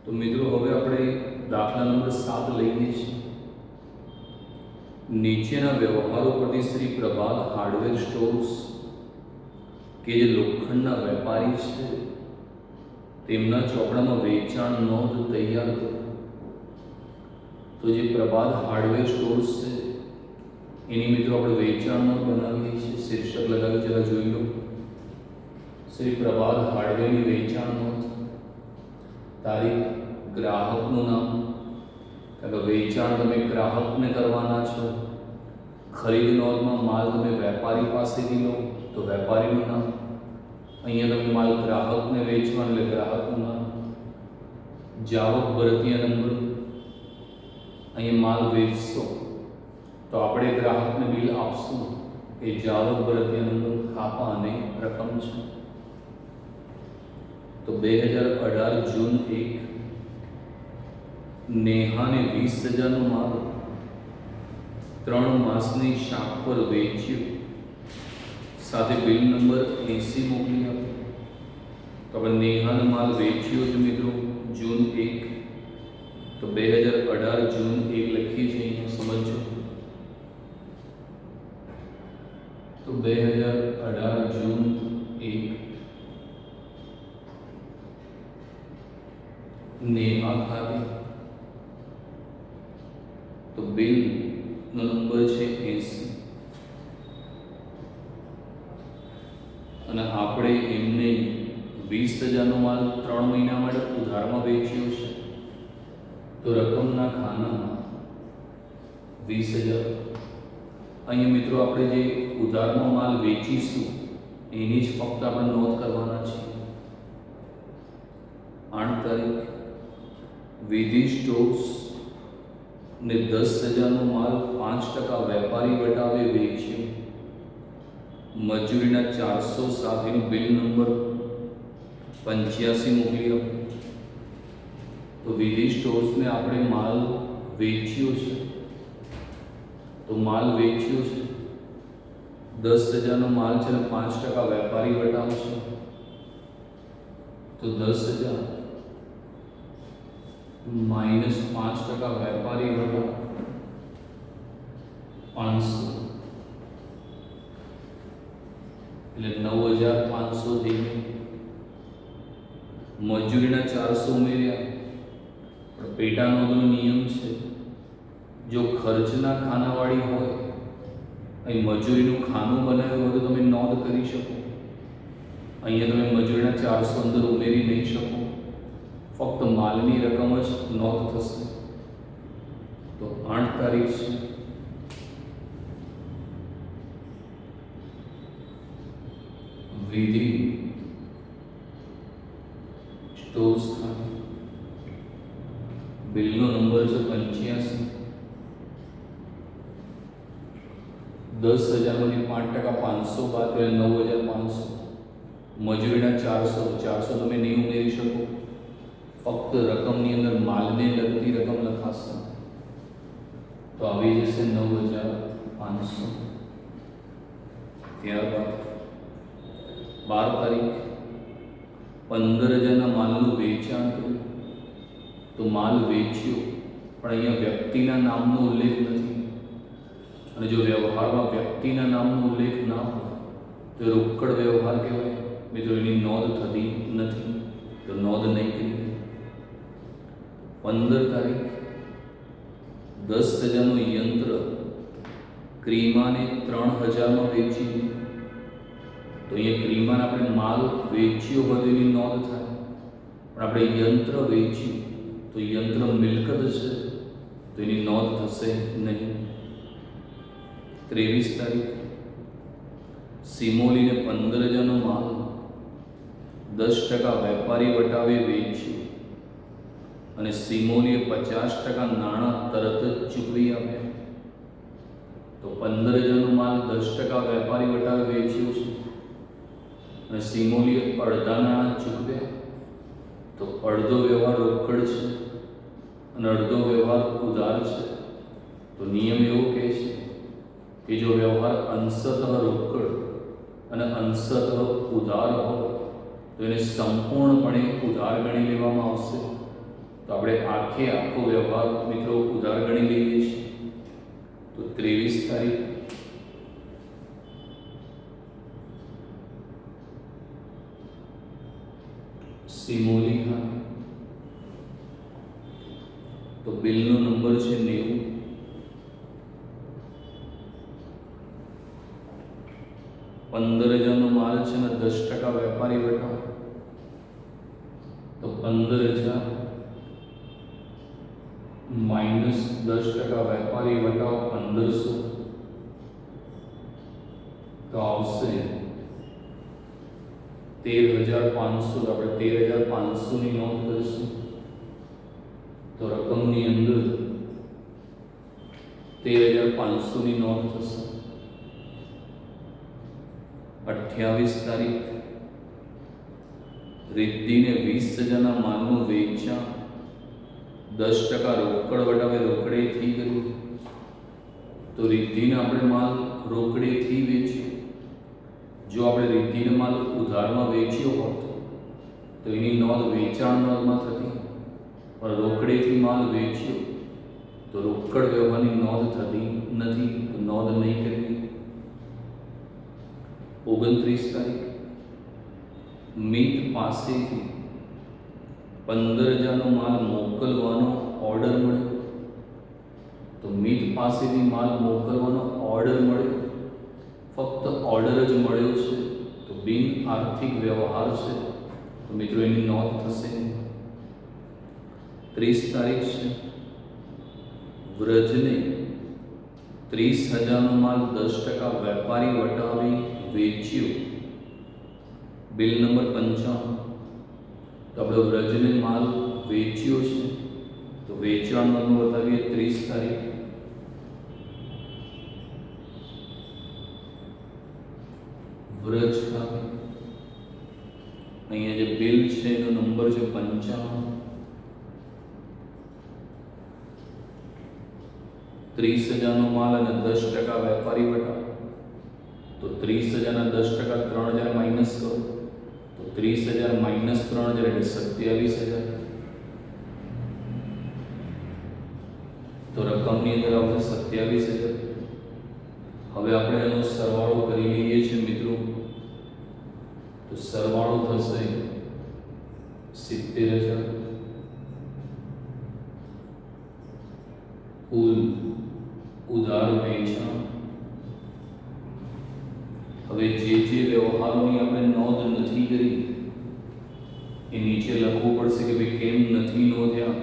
તો મિત્રો હવે આપણે દાખલા નંબર 7 લઈએ છીએ। નીચેના વ્યવહારો પરથી શ્રી પ્રભાત હાર્ડવેર સ્ટોર્સ કે જે લોખંડના વેપારી છે તેમના ચોપડામાં વેચાણ નોંધ તૈયાર કરો। તો જે પ્રભાત હાર્ડવેર સ્ટોર્સ છે એની મિત્રો આપણે વેચાણ નોંધ બનાવીએ છીએ। શીર્ષક લગાવી જરા જોઈ લો। શ્રી પ્રભાત હાર્ડવેરની વેચાણ નોંધ, તારીખ, ગ્રાહકનું નામ, કારણ કે વેચાણ તમે ગ્રાહકને કરવાના છો। ખરીદ નોંધમાં માલ તમે વેપારી પાસેથી લો તો વેપારીનું નામ, અહીંયા તમે માલ ગ્રાહકને વેચવાનું એટલે ગ્રાહકનું નામ। જાવક ભરતીય નંબર, અહીંયા માલ વેચશો તો આપણે ગ્રાહકને બિલ આપશું એ જાવક ભરતીય નંબર, ખાપા અને રકમ છે। તો 2018 જૂન 1 નેહાને 20,000નો માલ 3 માસની શાક પર વેચ્યો, સાથે બિલ નંબર 80 મોકલી આપ્યો। તો હવે નેહાનો માલ વેચ્યો છે મિત્રો જૂન 1, તો 2018 જૂન 1 લખીએ છીએ, અહીંયા સમજો। તો 2018 જૂન 1 નેહા ખાતે, તો બિલ નો નંબર છે 80 અને આપણે એમને 20,000નો માલ 3 મહિના માટે ઉધારમાં વેચ્યો છે। તો રકમના ખાનામાં 20,000, અહીંયા મિત્રો આપણે જે ઉધારમાં માલ વેચીશું એની જ ફક્ત આપણે નોંધ કરવાના છે। 8 તારીખ વિધિ સ્ટોર્સ ને 10,000નો માલ 5% વેપારી વટાવે વેચ્યો, મજૂરીના 400 સાથેનું બિલ નંબર 85 મોકલી આપ્યો। તો વિધિ સ્ટોર્સને આપણે માલ વેચ્યો છે, તો માલ વેચ્યો છે 10,000નો માલ છે ને 5% વેપારી વટાવશે, તો 10,000 માઇનસ 5% વેપારી વટા 500 એટલે 9,500 થઈ ગયું। મજૂરીના 400 ઉમેર્યા, પણ પેટા નોંધનો નિયમ છે જો ખર્ચના ખાનાવાળી હોય, અહીં મજૂરીનું ખાનું બનાવ્યું હોય તો તમે નોંધ કરી શકો। અહીંયા તમે મજૂરીના 400 અંદર ઉમેરી નહીં શકો, ફક્ત માલની રકમ જ નોંધ થશે। તો 8 તારીખ છે વિધિ સ્ટોર્સ ખાતે, બિલનો નંબર છે 85, 10,000માંથી 5% 500 બાદ એટલે 9,500, મજૂરીના 400 તમે નહીં ઉમેરી શકો, ફક્ત રકમની અંદર માલને લગતી રકમ લખાશે, તો આવી જશે 9,500। ત્યારબાદ 12 તારીખ 15,000ના માલનું વેચાણ કર્યું, તો માલ વેચ્યો પણ અહીંયા વ્યક્તિના નામનો ઉલ્લેખ નથી, અને જો વ્યવહારમાં વ્યક્તિના નામનો ઉલ્લેખ ના હોય તો રોકડ વ્યવહાર કહેવાય મિત્રો, એની નોંધ થતી નથી, તો નોંધ નહીં કરી। 15 તારીખ 10,000નું યંત્ર ક્રીમાને 3,000માં વેચી, તો અહીંયા ક્રીમાને આપણે માલ વેચ્યો હોય તો એની નોંધ થાય, પણ આપણે યંત્ર વેચ્યું તો યંત્ર મિલકત છે તો એની નોંધ થશે નહીં। 23 તારીખ સિમોલીને 15,000નો માલ 10% વેપારી વટાવે વેચ્યો અને સિમોલીએ 50% નાણાં તરત જ ચૂકવી આપ્યા। તો 15,000નો માલ 10% વેપારી વટાવે વેચ્યો છે અને સિમોલીએ અડધા નાણાં ચૂકવ્યા, તો અડધો વ્યવહાર રોકડ છે અને અડધો વ્યવહાર ઉધાર છે। તો નિયમ એવો કહે છે કે જો વ્યવહાર અંશતઃ રોકડ અને અંશતઃ ઉધાર હોય તો એને સંપૂર્ણપણે ઉધાર ગણી લેવામાં આવશે આપણે આખો વ્યવહાર મિત્રો ઉધાર ગણી લઈએ છીએ. તો 23 તારીખ સિમોલી ખાતે. તો બિલનો નંબર છે 90. $15,000 માલ છે ને 10% વેપારી વટાવ. તો 15,000 માઇનસ 10% વેપારી વટાવ 1500. તો આવશે 13,500. આપણે 13,500 ની નોંધ કરીશું. તો રકમની અંદર 13,500 ની નોંધ થશે. 28 તારીખ રિદ્ધિને 20,000 માલનું વેચાણ 10% રોકડ વટાવે રોકડેથી કર્યું. તો રિદ્ધિને આપણે માલ રોકડેથી વેચ્યો. જો આપણે રિદ્ધિને માલ ઉધારમાં વેચ્યો હોત તો એની નોંધ વેચાણ નોંધમાં થતી, પણ રોકડેથી માલ વેચ્યો તો રોકડ વ્યવહારની નોંધ થતી નથી, તો નોંધ નહીં કરવી. 29 તારીખ મિત પાસેથી 15,000 માલ મોકલવાનો ઓર્ડર મળ્યો. તો મિત પાસેથી માલ મોકલવાનો ઓર્ડર મળ્યો, ફક્ત ઓર્ડર જ મળ્યો છે, તો બિન આર્થિક વ્યવહાર છે, તો મિત્રો એની નોંધ થશે. 30 તારીખ છે વ્રજને 30,000 માલ 10% વેપારી વટાવી વેચ્યો. Bill number 55. તો આપણે વ્રજને માલ વેચ્યો છે, તો વેચાણ નોંધ બતાવીએ 30 તારીખ. વ્રજ ખાતે અહીંયા જે બિલ છે એનો નંબર છે 55. 30,000 માલ અને 10% વેપારી વટાવ. તો 30,000 10% 3,000 માઇનસ કરો. તો 30,000 માઇનસ 3,000 એટલે 27,000. તો રકમની અંદર આવશે 27,000. હવે આપણે એનો સરવાળો કરી લઈએ છીએ મિત્રો. તો સરવાળો થશે 70,000. કુલ ઉધાર વેચાણ. હવે જે વ્યવહારોની આપણે નોંધ નથી કરી એ નીચે લખવું પડશે કે ભાઈ કેમ નથી નોંધ્યા,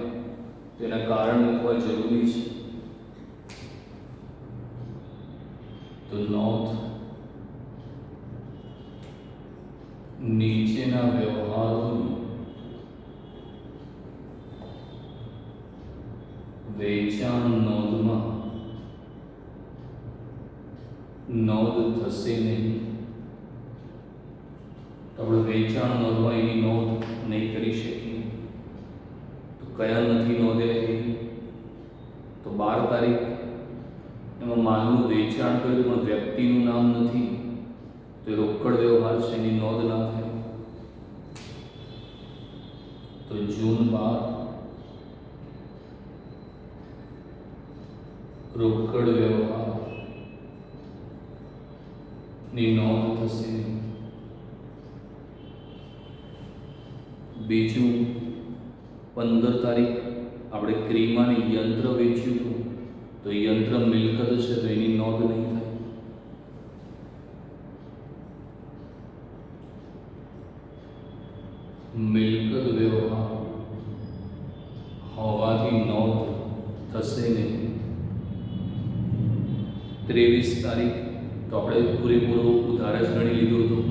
તેના કારણ લખવા જરૂરી છે. તો નોંધ નીચેના વ્યવહારોની વેચાણ નોંધમાં નોંધ થશે નહીં. તો આપણે વેચાણ નોંધમાં એની નોંધ નહીં કરી શકીએ. તો કયા નથી નોંધ્યા એ? તો 12 તારીખ એમાં માલનું વેચાણ કર્યું પણ વ્યક્તિનું નામ નથી, તો રોકડ વ્યવહાર છે એની નોંધ ના થાય. તો જૂન 12 રોકડ વ્યવહાર ની નોંધ થશે. બીજું 15 તારીખ આપણે ક્રીમાને યંત્ર વેચ્યું હતું, તો યંત્ર મિલકત છે, તો એની નોંધ નહીં થાય. મિલકત વ્યવહાર હોવાથી નોંધ થશે નહીં. 23 તારીખ તો આપણે પૂરેપૂરો ઉધાર જ ગણી લીધું હતું.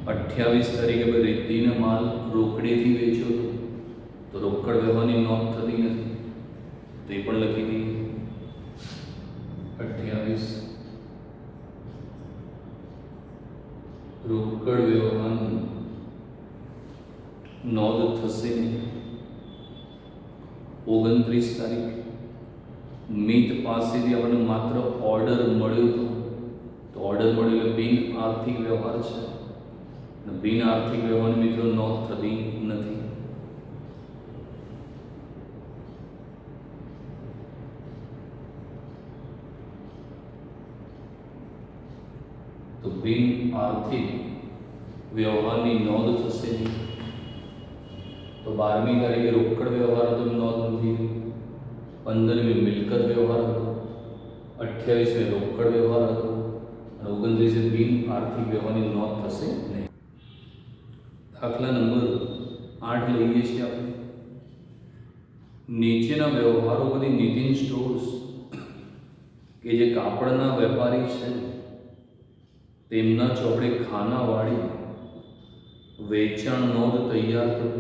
28 તારીખે આપણે રિદ્ધિને માલ રોકડેથી વેચ્યો હતો, તો રોકડ વ્યવહારની નોંધ થતી નથી, તો એ પણ લખી દઈએ. 28 રોકડ વ્યવહારની નોંધ થશે નહીં. 29 તારીખ મિત પાસેથી આપણને માત્ર ઓર્ડર મળ્યો હતો, તો ઓર્ડર મળ્યો એટલે બિન આર્થિક વ્યવહાર છે, અને બિન આર્થિક વ્યવહારની મિત્રો નોંધ થતી નથી. બિન આર્થિક વ્યવહારની નોંધ થશે નહીં. તો 12મી તારીખે રોકડ વ્યવહાર હતો, નોંધ નથી થઈ. 15મી મિલકત વ્યવહાર હતો, 28મી રોકડ વ્યવહાર હતો અને 29મી બિન આર્થિક વ્યવહારની નોંધ થશે નહીં. દાખલા નંબર 8 લઈએ છીએ આપણે. નીચેના વ્યવહારો બધી નીતિન સ્ટોર્સ કે જે કાપડના વેપારી છે તેમના ચોપડે ખાનાવાળી વેચાણ નોંધ તૈયાર કરો.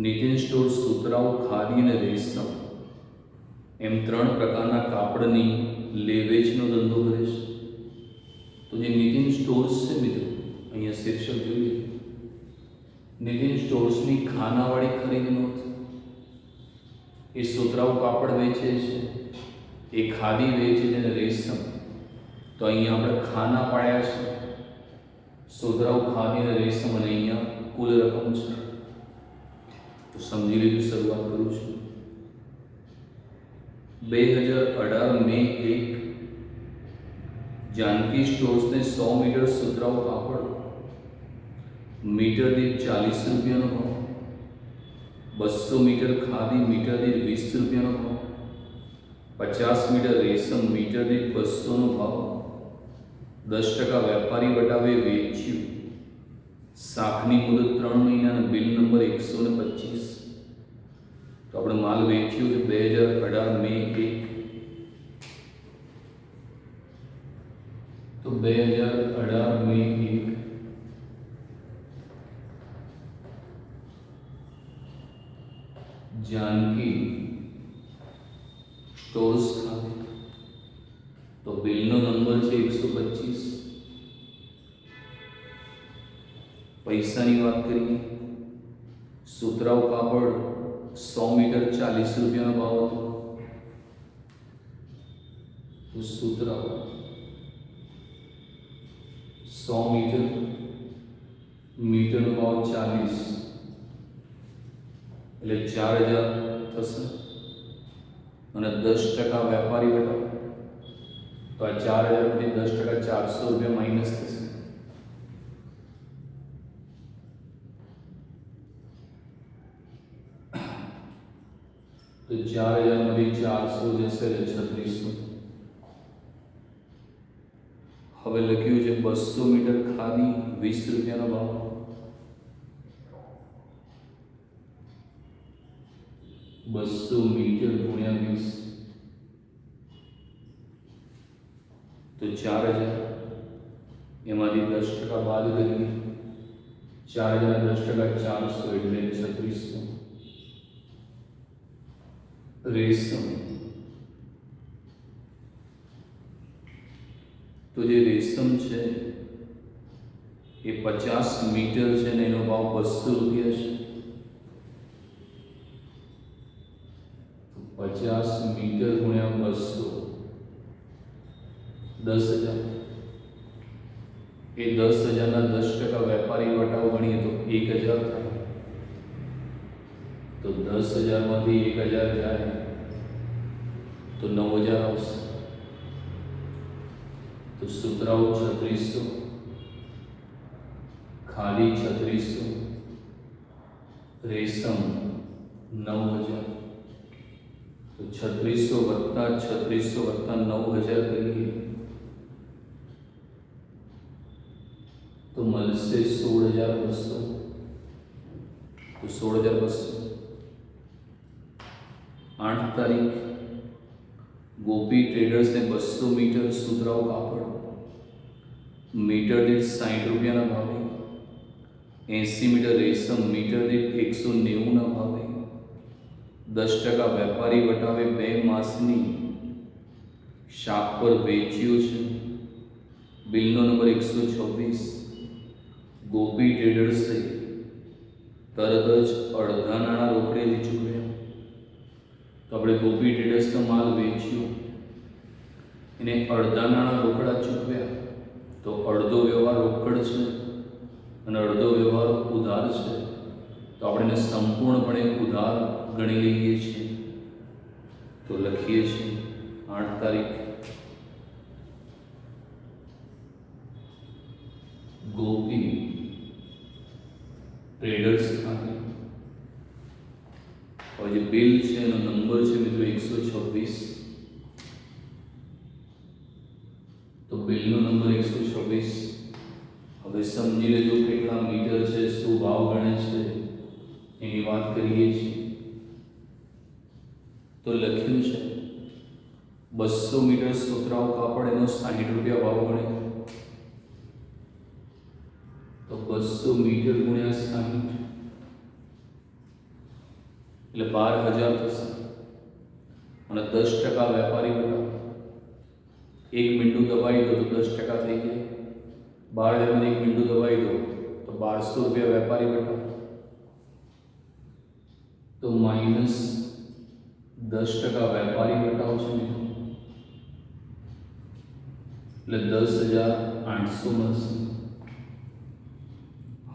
નીતિન સ્ટોર્સ સુતરાઉ, ખાદી અને રેશમ એમ 3 પ્રકારના કાપડની લે-વેચનો ધંધો કરે છે. તો જે નીતિન સ્ટોર્સ છે મિત્રો, અહીંયા શીર્ષક જોઈએ, નીતિન સ્ટોર્સની ખાનાવાળી ખરીદી નોંધ. એ સુતરાઉ કાપડ વેચે છે, એ ખાદી વેચે છે અને રેશમ. તો અહીંયા આપણે ખાના પાડ્યા છે, સુતરાઉ, ખાદી અને રેશમ, અને અહીંયા કુલ રકમ છે. તો સમજી લીધું. શરૂઆત કરું છું. 2018 મે 1 जानकी स्टोर्सने 100 मीटर सुतराउ कापड़ मीटर दीठ 40 रुपयाનો ભાવ, 200 मीटर खादी मीटर दीठ 20 रुपयाનો ભાव, 50 मीटर रेशम मीटर दीठ 200નો ભાવ 10% વેપારી વટાવે વેચ્યું. શાખની મુદત 3 મહિના અને બિલ નંબર 125. તો આપણે માલ વેચ્યું છે 2018 મે 1. तो 2018 में 1 जानकी स्टोर्स खाते. तो बिल नो नंबर है 125. पैसा की बात करिए. सुतराउ कापड़ 100 मीटर 40 रुपया भाव હતો. तो सुतराउ 100 मीटर मीटरનો ભાવ 40 એટલે 4000 થશે અને 10% વેપારી વટાવ. તો આ 4000 માંથી 10% 400 રૂપિયા માઇનસ થશે. તો 4000 માંથી 400 જશે એટલે 3600. હવે લખ્યું છે 200 મીટર ખાદી 20 રૂપિયાનો ભાવ. 200 મીટર ગુણ્યા 20 તો 4000. એમાંથી 10% બાદ કરીએ. 4000 ના 10% 400 એટલે 3600. રેશમ. तो जो रेशम है ये 50 मीटर है ने एनो भाव 200 रुपया है. तो 50 मीटर गुण્યા 200 10,000. ये 10,000 ना 10% વેપારી વટાવ ગણીએ તો 1000 થાય. તો 10,000 માંથી 1000 જાય તો 9,000 આવશે. तो सुतराउ 3600, खादी 3600, रेशम 9,000. तो 3600 वत्ता 3600 वत्ता 9,000 करिए तो મળશે 16,200. तो 16,200. 8 तारीख गोपी ट्रेडर्स ने 200 मीटर सुतराउ कापड़ मीटर दीठ 60 रुपयाना भावे, 80 मीटर रेशम मीटर दीठ 190 भावे, 10% वेपारी वटावे 2 मासनी शाक पर वेच्यू है. बिलनो नंबर 126. गोपी ट्रेडर्स तरत ज अर्धा नाणा रोकड़ेથી ચૂકવ્યા. तो આપણે गोपी ट्रेडर्स का माल वेच्यो એને અડધા નાણાં રોકડા ચૂકવ્યા. તો અડધો વ્યવહાર રોકડ છે અને અડધો વ્યવહાર ઉધાર છે. તો આપણે સંપૂર્ણપણે ઉધાર ગણી લઈએ છીએ. તો લખીએ છીએ 8 તારીખ ગોપી ટ્રેડર્સ ખાતે. હવે જે બિલ છે એનો નંબર છે મિત્રો 126. તો બિલનો નંબર 126. હવે સમજી લેજો કેટલા મીટર છે, શું ભાવ ગણે છે એની વાત કરીએ છીએ. તો લખ્યું છે 200 મીટર સુતરાઉ કાપડ એનો 60 રૂપિયા ભાવ ગણે. તો 200 મીટર ગુણ્યા 60 એટલે 12,000 થશે. અને 10% વેપારી વટાવ. એક મીંડું દબાઈ દો તો 10% થઈ જાય. 12,000 એક મીંડું દબાઈ દો તો 1200 રૂપિયા વેપારી વટાવ. તો માઇનસ 10% વેપારી વટાવ છે મિત્રો, એટલે 10,800 મળશે.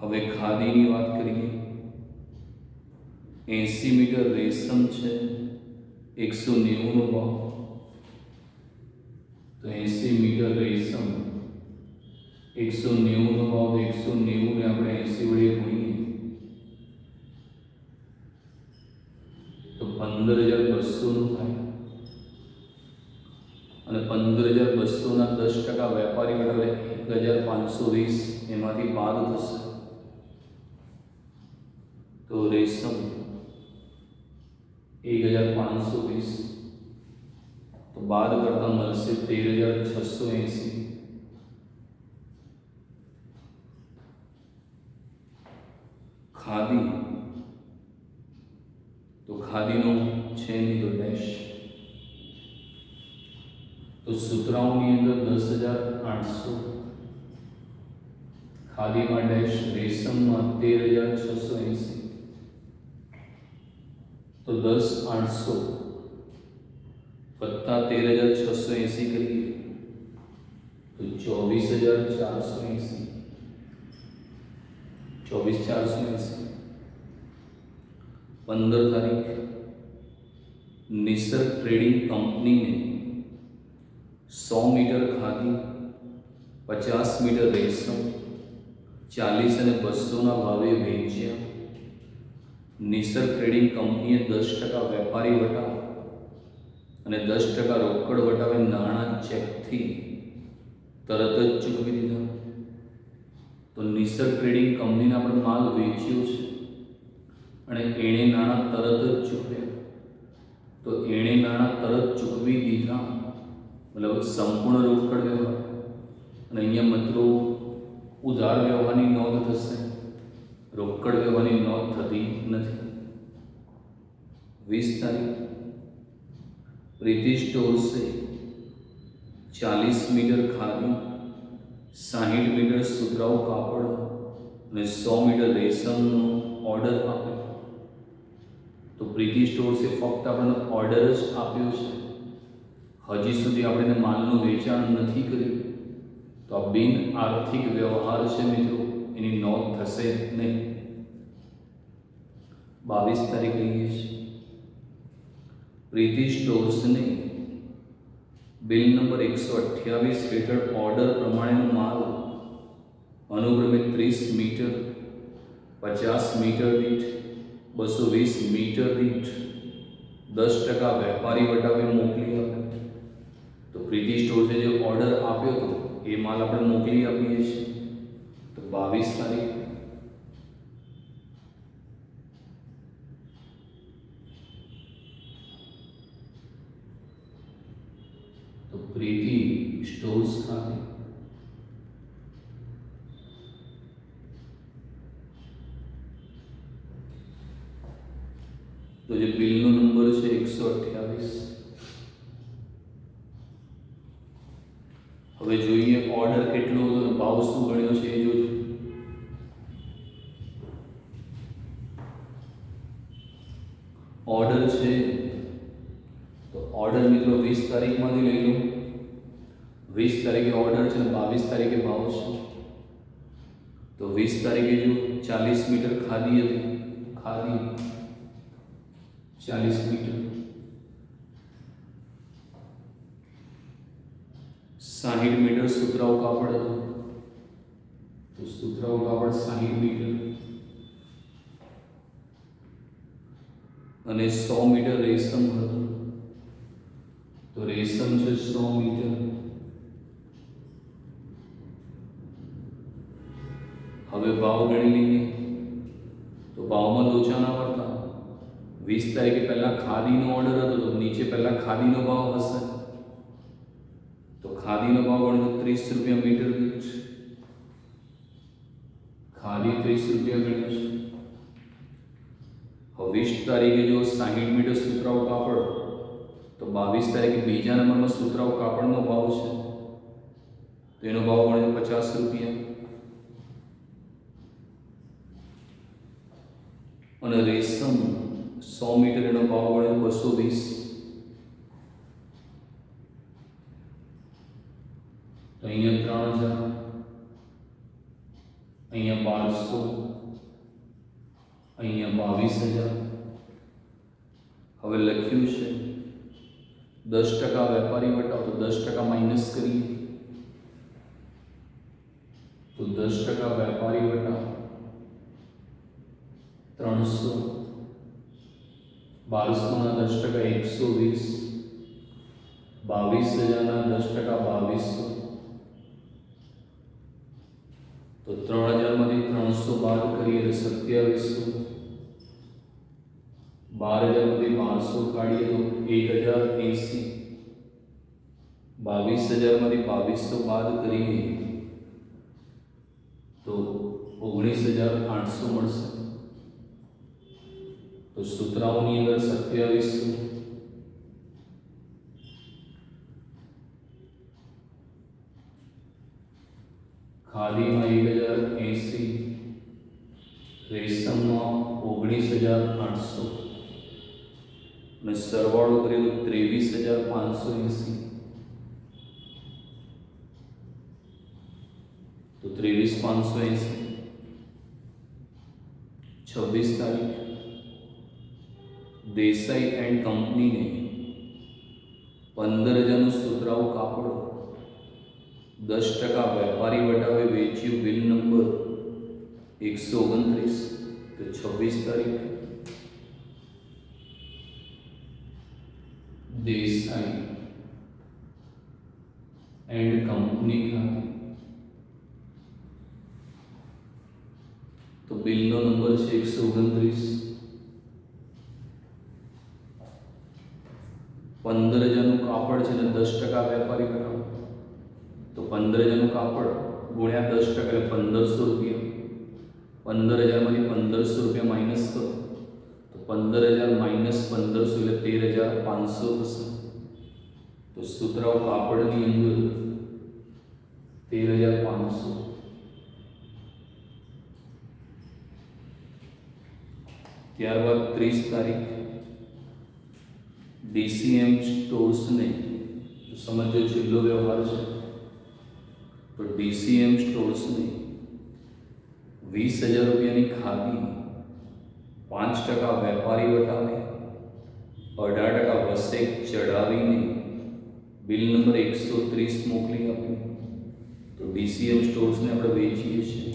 હવે ખાદીની વાત કરીએ. 80 મીટર રેશમ છે 190 નો ભાવ. તો 80 મીટર રેશમ 190 નો ભાવ. 190 ને આપણે 80 વડે ગુણીએ તો 15,200 નું થાય. અને 15,200 ના 10% વેપારી વટાવે 1,520 એમાંથી બાદ થશે. તો રેશમ 1,520 તો બાદ કરતા મળશે 13,680. ખાદી તો ખાદીનો છે નહીં તો ડેશ. તો સુતરાઉની અંદર 10,800, ખાદીમાં ડેશ, રેશમમાં 13,680. તો 10,800 વત્તા 13,680 કરીએ તો 24,480. 24,480. 15 તારીખ નિસર્ગ ટ્રેડિંગ કંપનીને 100 મીટર ખાદી, 50 મીટર રેશમ 40 અને 200 ના ભાવે વેચ્યા. નિસર્ગ ટ્રેડિંગ કંપનીએ 10% વેપારી વટાવ અને 10% રોકડ વટાવે નાણાં ચેકથી તરત જ ચૂકવી દીધા. તો નિસર્ગ ટ્રેડિંગ કંપનીને આપણે માલ વેચ્યો છે અને એણે નાણાં તરત જ ચૂકવ્યા. તો એણે નાણાં તરત ચૂકવી દીધા મતલબ સંપૂર્ણ રોકડ વ્યવહાર. અને અહીંયા મિત્રો ઉધાર વ્યવહારની નોંધ થશે, રોકડ વ્યવહારની નોંધ થતી નથી. 20 તારીખ પ્રીતિ સ્ટોર્સે 40 મીટર ખાદી, 60 મીટર સુતરાઉ કાપડ અને 100 મીટર રેશમનો ઓર્ડર આપ્યો. તો પ્રીતિ સ્ટોર્સે ફક્ત આપણને ઓર્ડર જ આપ્યો છે, હજી સુધી આપણે માલનું વેચાણ નથી કર્યું. તો આ બિન આર્થિક વ્યવહાર છે મિત્રો, એની નોંધ થશે નહીં. 22 તારીખ લઈએ છીએ. પ્રીતિ સ્ટોર્સને બિલ નંબર 128 હેઠળ ઓર્ડર પ્રમાણેનો માલ અનુક્રમે 30 મીટર, 50 મીટર દીઠ, 220 મીટર દીઠ 10% વેપારી વટાવે મોકલી આપ્યો. તો પ્રીતિ સ્ટોર્સે જે ઓર્ડર આપ્યો હતો એ માલ આપણે મોકલી આપીએ છીએ. તો 22 તારીખ તો પ્રીતિ સ્ટોર્સ ખાતે તો જે બિલનો નંબર છે 128. હવે જોઈએ ઓર્ડર કેટલો હતો અને ભાવ શું ગણ્યો છે એ જોજો. ઓર્ડર છે તો ઓર્ડર મિત્રો 20 તારીખમાંથી લઈ લો. 20 તારીખે ઓર્ડર છે અને 22 તારીખે ભાવ છે. તો 20 તારીખે જો 40 મીટર ખાદી હતી, ખાદી 40 મીટર, 60 મીટર સુતરાઉ કાપડ હતું. તો તો સુતરાઉ કાપડ 60 મીટર અને 100 મીટર રેશમ હતું, તો રેશમ છે 100 મીટર. હવે ભાવ ગણી લઈએ. તો ભાવમાં લોચા ના પડતા. 20 તારીખે પહેલા ખાદીનો ઓર્ડર હતો, તો નીચે પહેલા ખાદીનો ભાવ હશે, તો ખાદીનો ભાવ ગણ્યો 30 રૂપિયા મીટર દીઠ. ખાદી 30 રૂપિયા ગણ્યો છે. હવે 20 તારીખે જો 60 મીટર સુતરાઉ કાપડ, તો 22 તારીખે બીજા નંબરમાં સુતરાઉ કાપડનો ભાવ છે, તો એનો ભાવ ગણ્યો 50 રૂપિયા. અને રેશમ 100 મીટર એનો ભાવ ગણ્યો 220. તો અહીંયા 3000, અહીંયા 1200, અહીંયા 22000. હવે લખ્યું છે 10% વેપારી વટાવ, તો 10% માઇનસ કરીએ. તો 10% વેપારી વટાવ 300, 1200 ના 10% 120, 22000 ના 10% 2200. તો 3000 માંથી 300 બાદ કરીએ તો 2700, 12000 માંથી 1200 કાઢીએ તો 1080, 22000 માંથી 2200 બાદ કરીએ તો 19800 મળશે. તો સુતરાઉની અંદર 2700, ખાદીમાં 1080, રેશમમાં 19800 અને સરવાળો કરીએ તો 23580. તો 23580. 26 તારીખ દેસાઈ એન્ડ કંપનીને 15000નું સુતરાઉ કાપડ 10% વેપારી વટાવે વેચ્યું. Bill number 129. તો 26 તારીખ દેસાઈ એન્ડ કંપની ખાતે, તો બિલનો નંબર છે 129. 15000નું કાપડ છે ને 10% વેપારી વટાવ, તો 15000નું કાપડ ગુણ્યા 10% એટલે 1500 રૂપિયા. 15000 માંથી 1500 રૂપિયા માઇનસ કરો તો 15000 માઇનસ 1500 એટલે 13500 થશે. તો સુતરાઉ કાપડની અંદર 13500. ત્યારબાદ 30 તારીખ ડીસીએમ સ્ટોર્સને, સમજો છેલ્લો વ્યવહાર છે, તો ડીસીએમ સ્ટોર્સને 20000 રૂપિયાની ખાદી 5% વેપારી વટાવે 18% વસેક ચડાવીને બિલ નંબર 130 મોકલી આપ્યું. તો ડીસીએમ સ્ટોર્સને આપણે વેચીએ છીએ.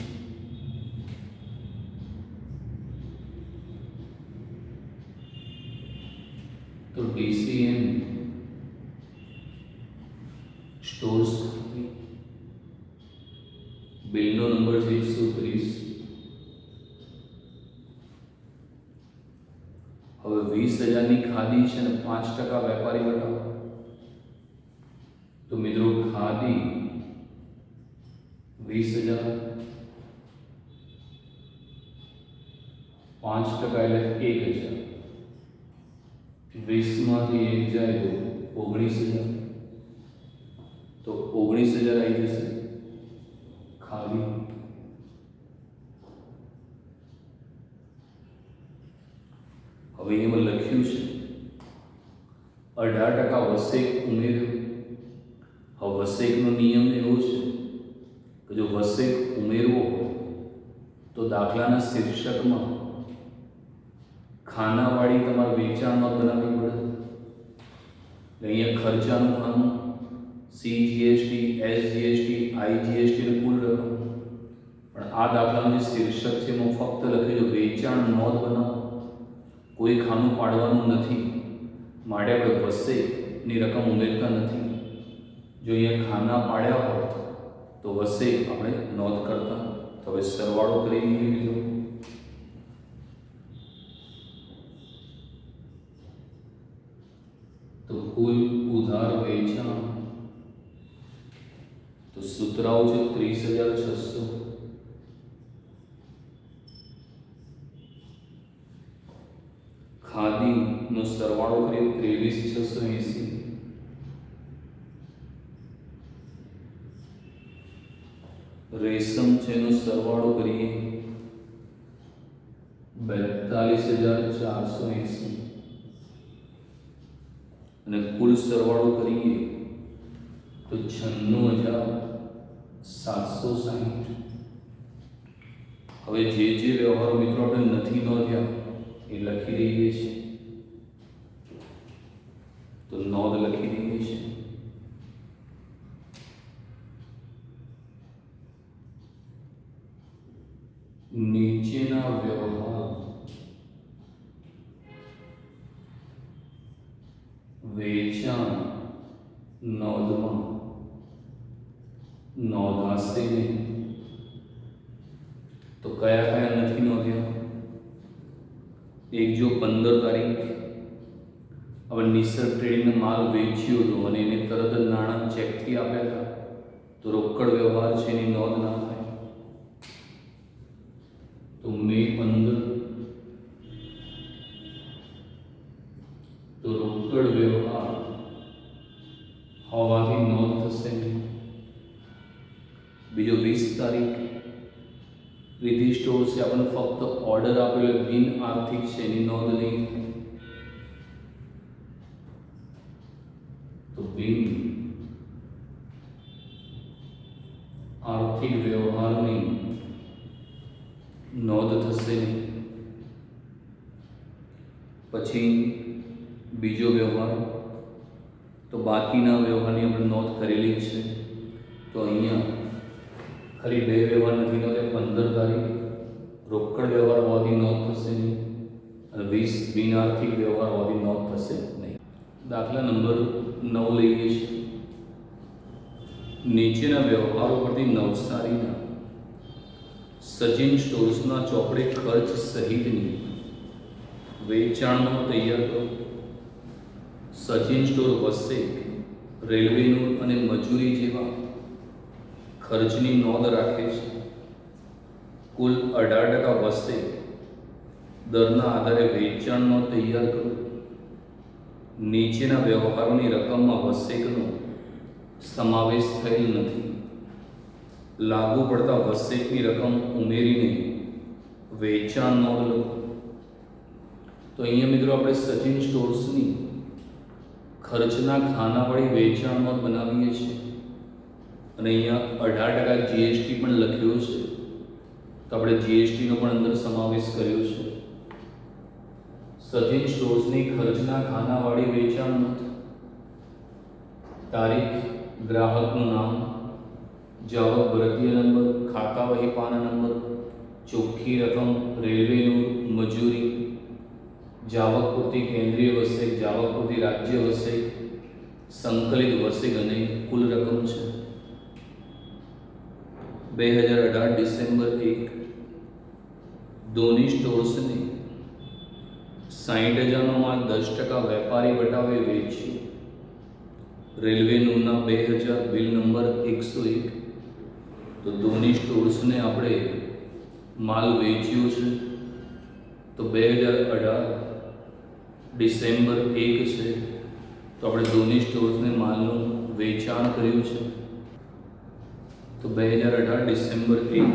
તો ડીસીએમ સ્ટોર્સ બિલનો નંબર છે 130. હવે 20000ની ખાદી છે ને 5% વેપારી વટાવ, તો મિત્રો ખાદી 20000, 5% એટલે 1000. 20 માંથી 1 જાય તો 19000, તો 19000 આવી જશે ખાદી. હવે એમાં લખ્યું છે 18% વસેક ઉમેર્યો. હવે વસેકનો નિયમ એવો છે કે જો વસેક ઉમેરવો હોય તો દાખલાના શીર્ષકમાં ખાનાવાળી તમારે વેચાણ નોંધ બનાવવી પડે. અહીંયા ખર્ચાનું ખાનું, CGST, SGST, IGST ને કુલ રકમ. પણ આ દાખલાનું જે શીર્ષક છે એમાં ફક્ત લખ્યું છે વેચાણ નોંધ બનાવો, કોઈ ખાનું પાડવાનું નથી, માટે આપણે વસેકની રકમ ઉમેરતા નથી. જો અહીંયા ખાના પાડ્યા હોત તો વસેક આપણે નોંધ કરતા. તો હવે સરવાળો કરી લીધો. તો કુલ ઉધાર વેચાણ તો સૂત્રાઓ છે 30,600. ખાદીનો સરવાળો કરીએ 23,680. રેશમ છે એનો સરવાળો કરીએ 42,480 અને કુલ સરવાળો કરીએ તો 96,760. હવે જે વ્યવહારો મિત્રો આપણે નથી નોંધ્યા એ લખી દઈએ છીએ. તો નોંધ લખી દઈએ છીએ. નીચેના વ્યવહાર વેચાણ નોંધમાં નોંધાશે નહીં. તો કયા કયા નથી નોંધ્યા? એક જો 15 તારીખ હવે નિસર્ગ ટ્રેડિંગનો માલ વેચ્યો હતો અને એને તરત જ નાણાં ચેકથી આપ્યા હતા, તો રોકડ વ્યવહાર છે એની નોંધ ના થાય. તો મે 15 તો રોકડ વ્યવહાર હોવાથી નોંધ થશે નહીં. બીજો 20 તારીખ રિધિ સ્ટોર્સે આપણને ફક્ત ઓર્ડર આપેલો બિન આર્થિક છે એની નોંધ નહીં. તો બિન આર્થિક વ્યવહારની નોંધ થશે નહીં. પછી બીજો વ્યવહાર તો બાકીના વ્યવહારની આપણે નોંધ કરેલી છે. તો અહીંયા ખાલી 2 વ્યવહાર નથી નોંધ્યા. 15 તારીખ રોકડ વ્યવહાર હોવાથી નોંધ થશે નહીં અને 20 બિન આર્થિક વ્યવહાર હોવાથી નોંધ થશે નહીં. દાખલા નંબર 9 લઈએ છીએ. નીચેના વ્યવહારો પરથી નવસારીના સચિન સ્ટોર્સના ચોપડે ખર્ચ સહિતની વેચાણનો તૈયાર કરો. સચિન સ્ટોર વસેક, રેલવેનું અને મજૂરી જેવા ખર્ચની નોંધ રાખે છે. કુલ 18% વસેક દરના આધારે વેચાણનો તૈયાર કરો. નીચેના વ્યવહારોની રકમમાં વસેકનો સમાવેશ થયેલ નથી. લાગુ પડતા વસેકની રકમ ઉમેરીને વેચાણ નોંધ લો. તો અહીંયા મિત્રો આપણે સચિન સ્ટોર્સની ખર્ચના ખાનાવાળી વેચાણ નોંધ બનાવીએ છીએ અને અહીંયા 18% જીએસટી પણ લખ્યો છે. તો આપણે જીએસટીનો પણ અંદર સમાવેશ કર્યો છે. સચિન સ્ટોર્સની ખર્ચના ખાનાવાળી વેચાણ નોંધ. તારીખ, ગ્રાહકનું નામ, જાવક ભારતીય નંબર, ખાતા વહી પાના નંબર, ચોખ્ખી રકમ, રેલવેનું, મજૂરી, જાવક પૂરતી કેન્દ્રીય વસેક, જાવક પૂરતી રાજ્ય વસેક, સંકલિત વસેક અને કુલ રકમ છે. 2018 ડિસેમ્બર 1 ધોની સ્ટોર્સને 60,000નો માલ 10% વેપારી વટાવે વેચ્યો. રેલવેનું 2000 બિલ નંબર 101. તો ધોની સ્ટોર્સને આપણે માલ વેચ્યો છે. તો 2018 ડિસેમ્બર 1 છે. તો આપણે ધોની સ્ટોર્સને માલનું વેચાણ કર્યું છે. તો 2018 ડિસેમ્બર 1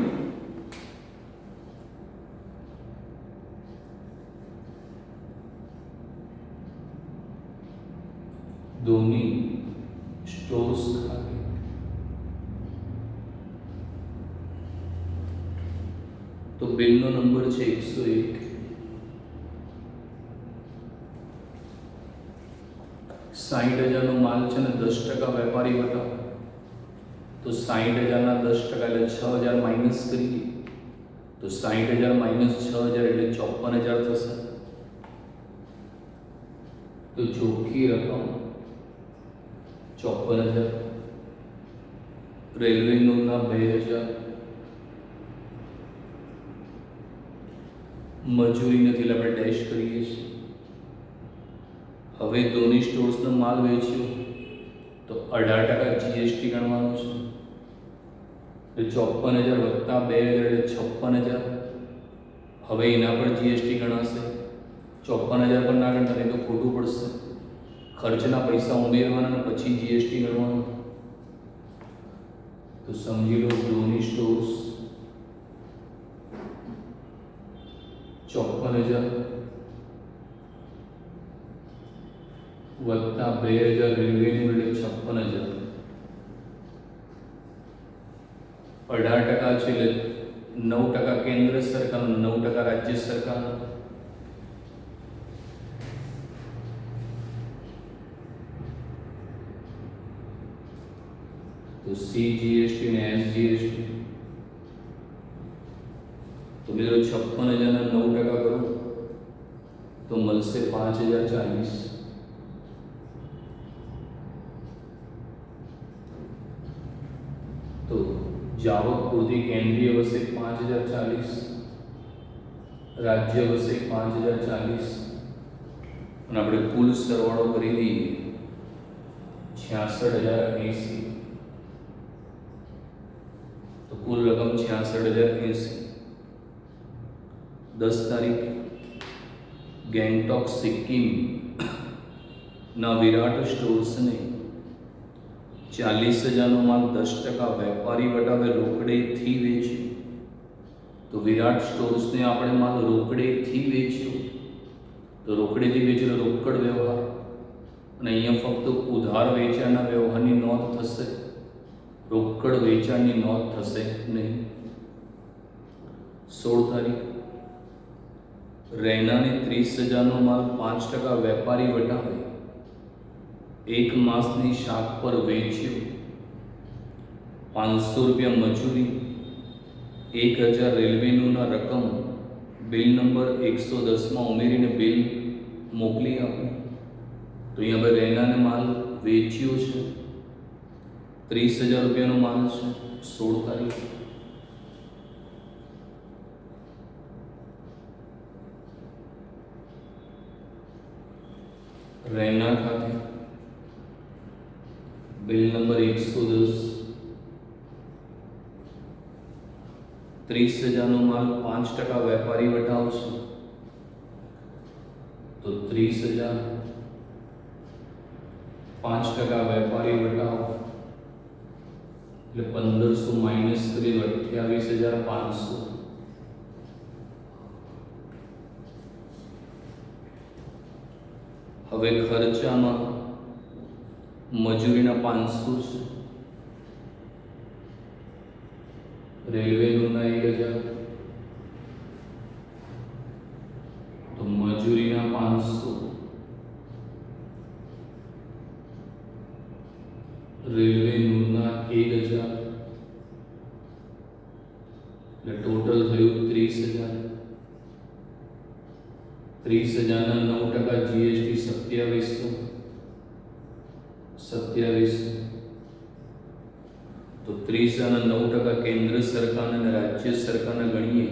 ધોની સ્ટોર્સ ખાતે તો બિલનો નંબર છે 101. 60,000નો માલ છે ને 10% વેપારી વટાવ. તો 60,000ના 10% એટલે 6,000 માઇનસ કરીએ તો 60,000 માઇનસ 6,000 એટલે 54,000 થશે. તો ચોખ્ખી રકમ 54,000. રેલવે નોંધના 2,000. મજૂરી નથી એટલે આપણે ડેશ કરીએ છીએ. હવે ધોની સ્ટોર્સનો માલ વેચ્યો તો 18% GST ગણવાનું છે. તો 54,000 વત્તા 2,000 એટલે 56,000. હવે એના પર GST ગણાશે. 54,000 પર ના ગણતા નહીં તો ખોટું પડશે. ખર્ચના પૈસા ઉમેરવાના અને પછી GST ગણવાનું. તો સમજી લો ધોની સ્ટોર્સ 54,000 વત્તા 2,000 રેલવેનું એટલે 56,000. 18% છે એટલે 9% કેન્દ્ર સરકારનું, 9% રાજ્ય સરકારનું. તો CGST ને SGST. તો મિત્રો 56,000 ના 9% કરો તો મળશે 5,040. તો જાવક પૂર્તિ કેન્દ્રીય વસેક 5,040, રાજ્ય વસેક 5,040 અને આપણે કુલ સરવાળો કરી દઈએ 66,080. તો કુલ રકમ 66,080. 10 તારીખ ગેંગટોક સિક્કિમ ના વિરાટ સ્ટોર્સને 40,000નો માલ 10% વેપારી વટાવે રોકડેથી વેચ્યો. તો વિરાટ સ્ટોર્સને આપણે માલ રોકડેથી વેચ્યો. તો રોકડેથી વેચેલો રોકડ વ્યવહાર અને અહીંયા ફક્ત ઉધાર વેચાણના વ્યવહારની નોંધ થશે, રોકડ વેચાણની નોંધ થશે નહીં. 16 તારીખ રૈનાને 30,000નો માલ 5% વેપારી વટાવે 1 માસની શાખ પર વેચ્યો. 500 રૂપિયા મજૂરી, 1,000 રેલવેનું રકમ બિલ નંબર 110માં ઉમેરીને બિલ મોકલી આપ્યું. તો અહીંયા ભાઈ રૈનાને માલ વેચ્યો છે, 30,000 રૂપિયાનો માલ છે. 16 તારીખ રૈના ખાતે બિલ નંબર 110, 30,000નો માલ 5% વેપારી વટાવશે. તો 30,000 5% વેપારી વટાવ એટલે 1,500 માઇનસ કરી 28,500. હવે ખર્ચામાં મજૂરીના 500 છે, રેલવેનું 1,000, તો મજૂરીના 500, રેલવેનું 1,000 એટલે ટોટલ થયું 30,000. 30,000ના 9% GST 2700. તો 30,000ના 9% કેન્દ્ર સરકાર અને રાજ્ય સરકારના ગણીએ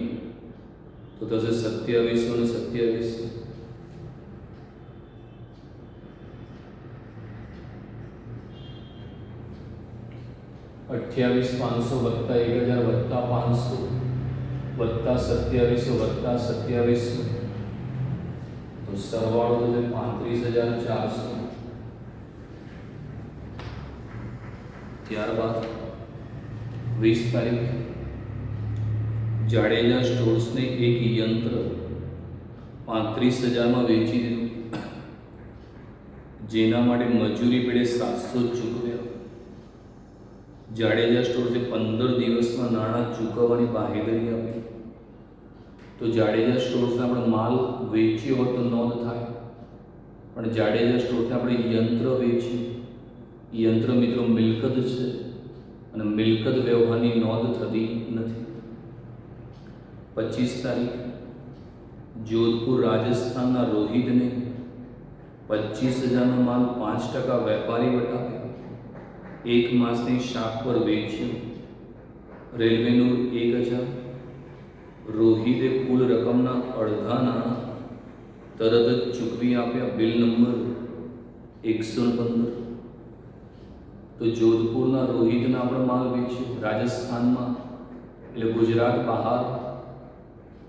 તો થશે 2700 અને 2700. $28,500 વત્તા 1,000 વત્તા 500 વત્તા 2700 વત્તા 2700 તો સરવાળો થશે 35,400. ત્યારબાદ 20 તારીખ જાડેજા સ્ટોર્સને એક યંત્ર 35,000માં વેચી દીધું, જેના માટે મજૂરી પેડે 700 ચૂકવ્યા. જાડેજા સ્ટોર્સે 15 દિવસમાં નાણાં ચૂકવવાની બાહેધરી આપી. તો જાડેજા સ્ટોર્સને આપણે માલ વેચ્યો હોય તો નોંધ થાય, પણ જાડેજા સ્ટોર્સને આપણે યંત્ર વેચ્યું. યંત્ર મિત્રો મિલકત છે, અને મિલકત વ્યવહારની નોંધ થતી નથી. 25 તારીખ જોધપુર રાજસ્થાનના રોહિતને 25,000નો માલ 5% વેપારી વટાવે 1 માસની શાક પર વેચ્યું. રેલવેનું 1,000. રોહિતે કુલ રકમના અડધા નાણાં તરત જ ચૂકવી આપ્યા. Bill number 115. તો જોધપુરના રોહિતને આપણે માલ વેચ્યો રાજસ્થાનમાં, એટલે ગુજરાત બહાર.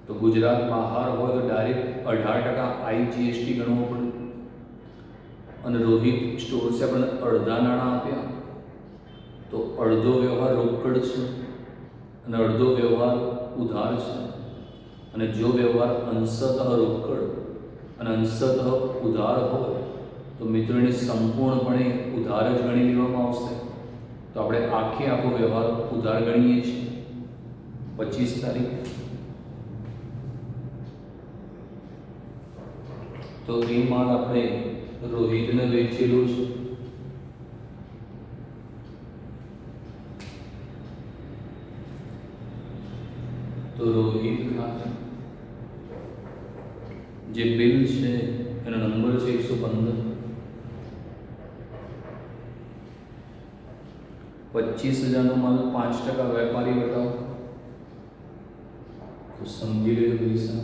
તો ગુજરાત બહાર હોય તો ડાયરેક્ટ 18% IGST ગણવો પડે. અને રોહિત સ્ટોર્સે આપણને અડધા નાણાં આપ્યા, તો અડધો વ્યવહાર રોકડ છે અને અડધો વ્યવહાર ઉધાર છે. અને જો વ્યવહાર અંશતઃ રોકડ અને અંશતઃ ઉધાર હોય તો મિત્રોને સંપૂર્ણપણે ઉધાર જ ગણી લેવામાં આવશે. તો આપણે આખો વ્યવહાર ઉધાર ગણીએ છીએ. 25 તારીખ તો એ માલ આપણે રોહિતને વેચેલું છે. તો રોહિત ખાતે જે બિલ છે એનો નંબર છે 115. 25,000નો માલ 5% વેપારી વટાવો. તો સમજી લેજો પૈસા.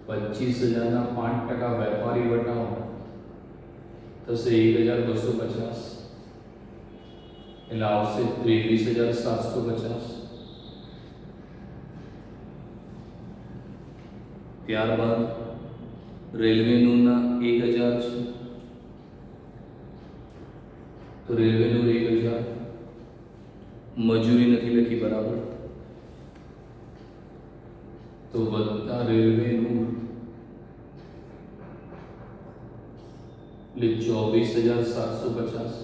25,000ના 5% વેપારી વટાવો થશે 1,250, એટલે આવશે 23,750. ત્યારબાદ રેલવેનું 1,000 છે. તો રેલવેનું 1,000 મજૂરી નથી લખી બરાબર, તો વત્તા રેલવેનું એટલે 24,750.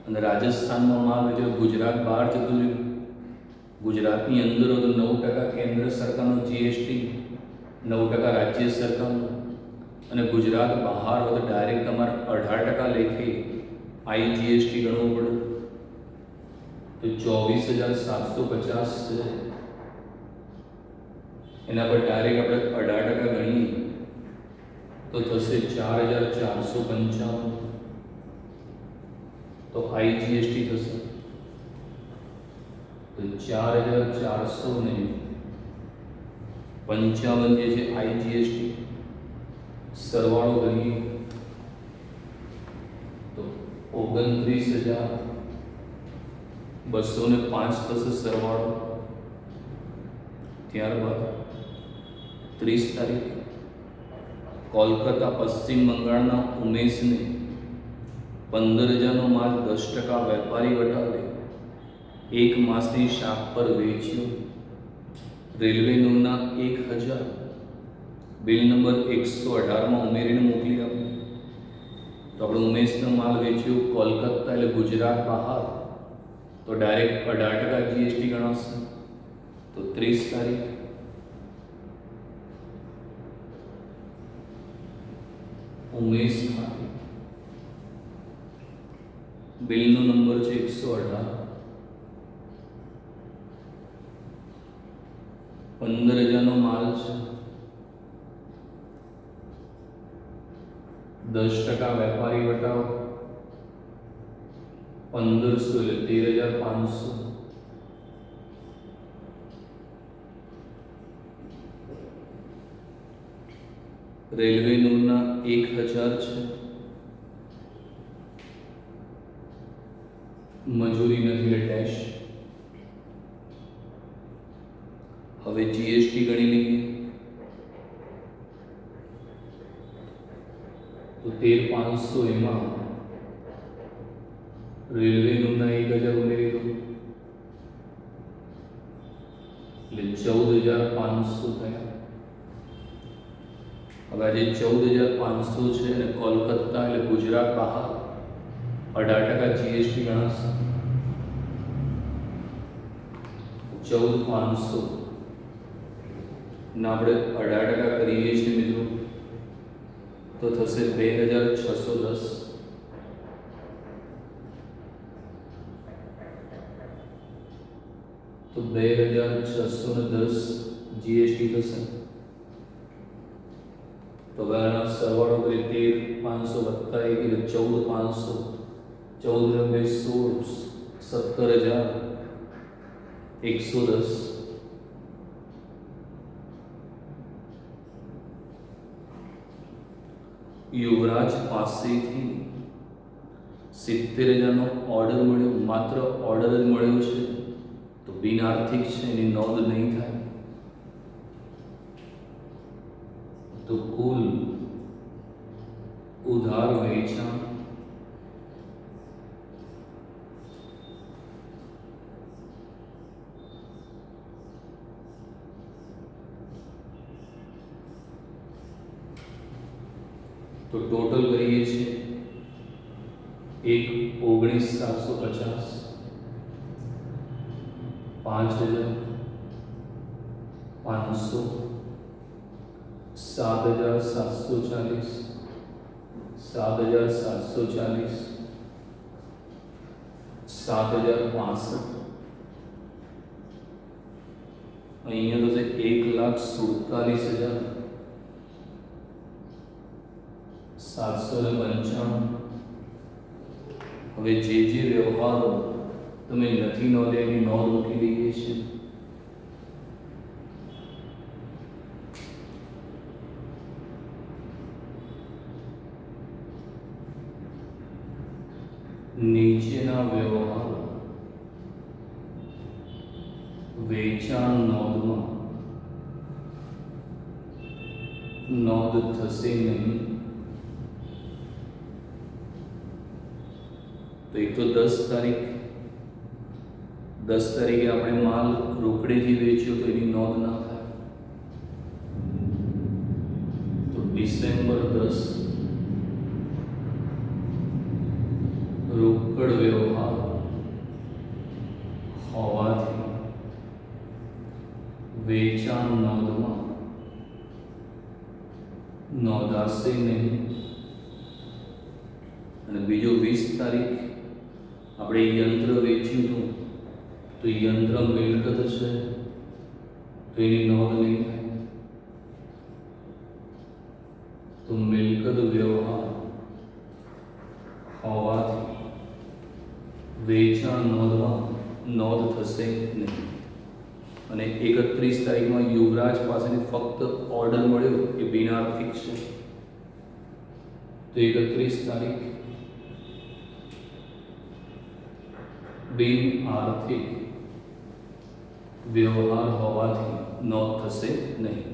અને રાજસ્થાનમાં માલ વેચે ગુજરાત બહાર જતું રહ્યું. ગુજરાતની અંદર હોય તો 9% કેન્દ્ર સરકારનો GST, 9% રાજ્ય સરકારનો. અને ગુજરાત બહાર હોય તો ડાયરેક્ટ તમારે 18% લેખે IGST ગણવું પડે. તો 24,750 છે, એના પર ડાયરેક્ટ આપણે 18% ગણીએ તો થશે 4,455. તો IGST થશે તો 4,455 જે છે IGST. સરવાળો કરીએ તો 29,205 થશે સરવાળો. ત્યારબાદ 30 તારીખ કોલકાતા પશ્ચિમ બંગાળના ઉમેશને 15,000નો માલ 10% વેપારી વટાવે 1 માસની શાક પર વેચ્યો. રેલવેનું 1,000. બિલ નંબર 118માં ઉમેરીને મોકલી આપ્યું. તો આપણે ઉમેશનો માલ વેચ્યો કોલકાતા એટલે ગુજરાત બહાર, તો ડાયરેક્ટ 18% GST ગણાશે. તો 30 તારીખ ઉમેશ ખાતે બિલનો નંબર છે 118. 15,000નો માલ છે, 10% વેપારી વટાવો 1,500 એટલે 13,500. રેલવેનું 1,000 છે, મજૂરી નથી એટલે ડેશ. હવે GST ગણી લઈએ તો 13,500 એમાં રેલવેનું 1,000 ઉમેરી દો એટલે 14,500 થયા. હવે આજે 14,500 છે અને કોલકાતા એટલે ગુજરાત બહાર 18% GST ગણાશે. 14,500 ના આપણે 18% કરીએ છીએ મિત્રો તો થશે 2,610. તો 2610 જીએસટી થશે. તો હવે આના સરવાળો કરી 13,500 વત્તા 1 એટલે 14,500, 14 ને 16, 17,110. યુવરાજ પાસેથી 70,000નો ઓર્ડર મળ્યો, માત્ર ઓર્ડર જ મળ્યો છે, તો બિન આર્થિક છે, એની નોંધ નહીં થાય. તો કુલ ઉધાર વેચાણ તો ટોટલ કરીએ છીએ 19,750, 5,500, 7,740, 7,740, 7,065. અહીંયા તો છે 1,47,795. હવે જે વ્યવહારો તમે નથી નોંધ્યા એની નોંધ મૂકી દઈએ છીએ. નીચેના વ્યવહારો વેચાણ નોંધમાં નોંધ થશે નહીં. તો એક તો 10 તારીખે આપણે માલ રોકડેથી વેચ્યો તો એની નોંધ ના થાય. તો ડિસેમ્બર 10 રોકડ વ્યવહાર હોવાથી વેચાણ નોંધમાં નોંધાશે નહીં. અને બીજો 20 તારીખ આપણે યંત્ર વેચ્યું હતું, તો યંત્ર મિલકત છે, તો એની નોંધ નહીં થાય. તો મિલકત વ્યવહાર હોવાથી વેચાણ નોંધમાં નોંધ થશે નહીં. અને 31 તારીખમાં યુવરાજ પાસેથી ફક્ત ઓર્ડર મળ્યો, એ બિન આર્થિક છે. તો 31 તારીખ બિન આર્થિક વ્યવહાર હોવાથી નોંધ થશે નહીં.